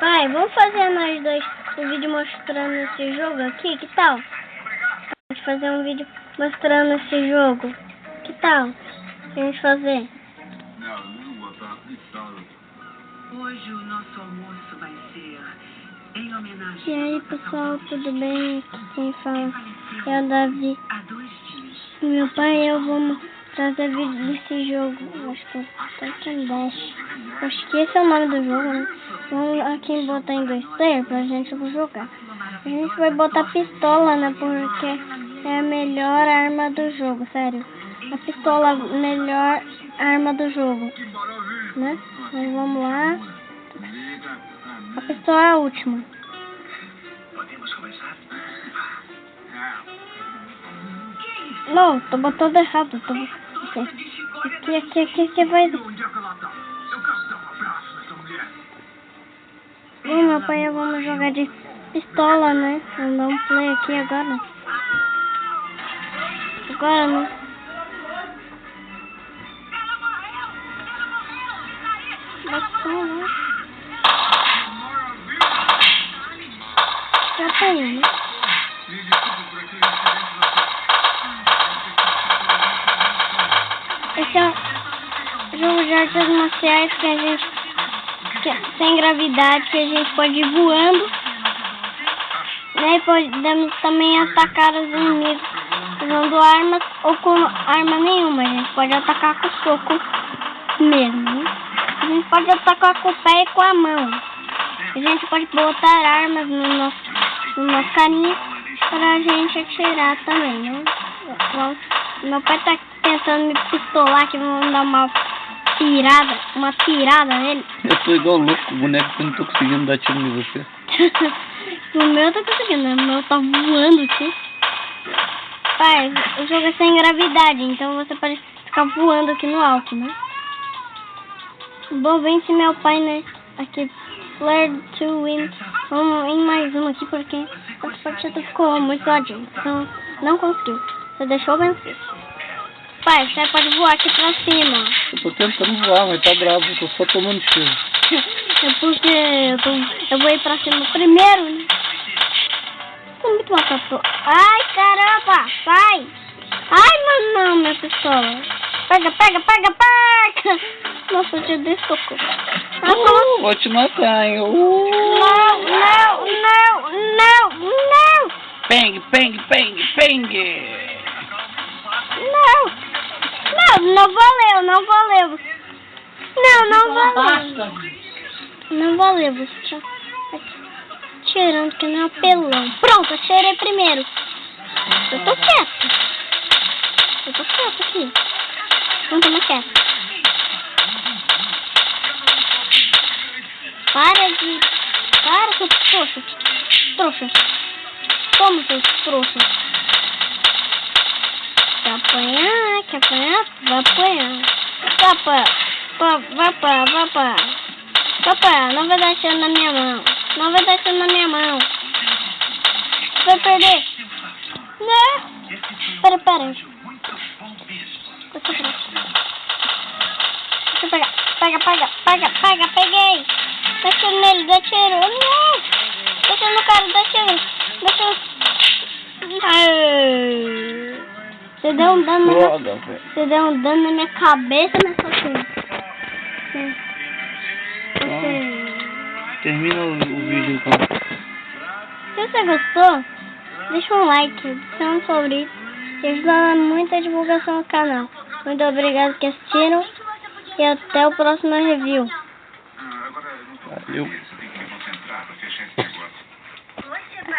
Pai, vamos fazer nós dois um vídeo mostrando esse jogo aqui? Que tal? A gente fazer um vídeo mostrando esse jogo. Que tal? A gente fazer? Hoje o nosso almoço vai ser em homenagem. E aí, pessoal, tudo bem? Aqui quem fala é o Davi. Há 2 dias. Meu pai e eu vamos trazer vídeo desse jogo. Acho que é Titan Dash. Acho que esse é o nome do jogo, né? Vamos aqui botar em 2 player pra gente jogar. A gente vai botar pistola, né? Porque é a melhor arma do jogo, sério. A pistola é a melhor arma do jogo, né? Então vamos lá. A pistola é a última. Podemos começar? Não, tô botando errado. Aqui vai. Bom, meu pai, vamos jogar de pistola, né? Vamos dar um play aqui agora. Agora, né? Bacana, né? Já apanhei, né? Esse é o jogo de artes marciais que a gente... sem gravidade, que a gente pode ir voando, né? E podemos também atacar os inimigos usando armas ou com arma nenhuma. A gente pode atacar com soco mesmo, né? A gente pode atacar com o pé e com a mão. A gente pode botar armas no nosso carinha para a gente atirar também, né? Meu pai tá tentando me pistolar, que vamos dar uma pirada nele. Eu tô igual louco, o boneco, que eu não tô conseguindo dar tiro em você. O meu tá conseguindo, né? O meu tá voando aqui. Pai, o jogo é sem gravidade, então você pode ficar voando aqui no alto, né? Bom, vence meu pai, né? Aqui, Flare to Win. Vamos em mais uma aqui, porque essa partida ficou muito ladinho. Então, não conseguiu. Você deixou vencer. Pai, você pode voar aqui pra cima. Eu tô tentando voar, mas tá bravo, tô só tomando tiro. É porque eu vou ir pra cima primeiro, né? Tô muito matador. Ai, caramba! Sai! Ai, não, minha pistola. Pega! Nossa, eu te dei soco. Vou te matar, hein? Não! Peng! Não valeu. Não valeu, você tá tirando que nem um apelão. Pronto, atirei primeiro. Eu tô quieto aqui. Não tô mais quieto. Para, seu trouxa. Toma, seu trouxa. Quer apanhar? Vai apanhar. Vai, não vai dar tiro na minha mão. Vai perder. Não. Pera. Pega, peguei. Dá tiro nele, dá tiro. Não. Dá tiro no cara, dá tiro. Você deu um dano na minha cabeça nessa cena. Termina o vídeo então. Se você gostou, deixa um like, adiciona um favorito e ajuda muito a divulgação do canal. Muito obrigado que assistiram e até o próximo review. Valeu.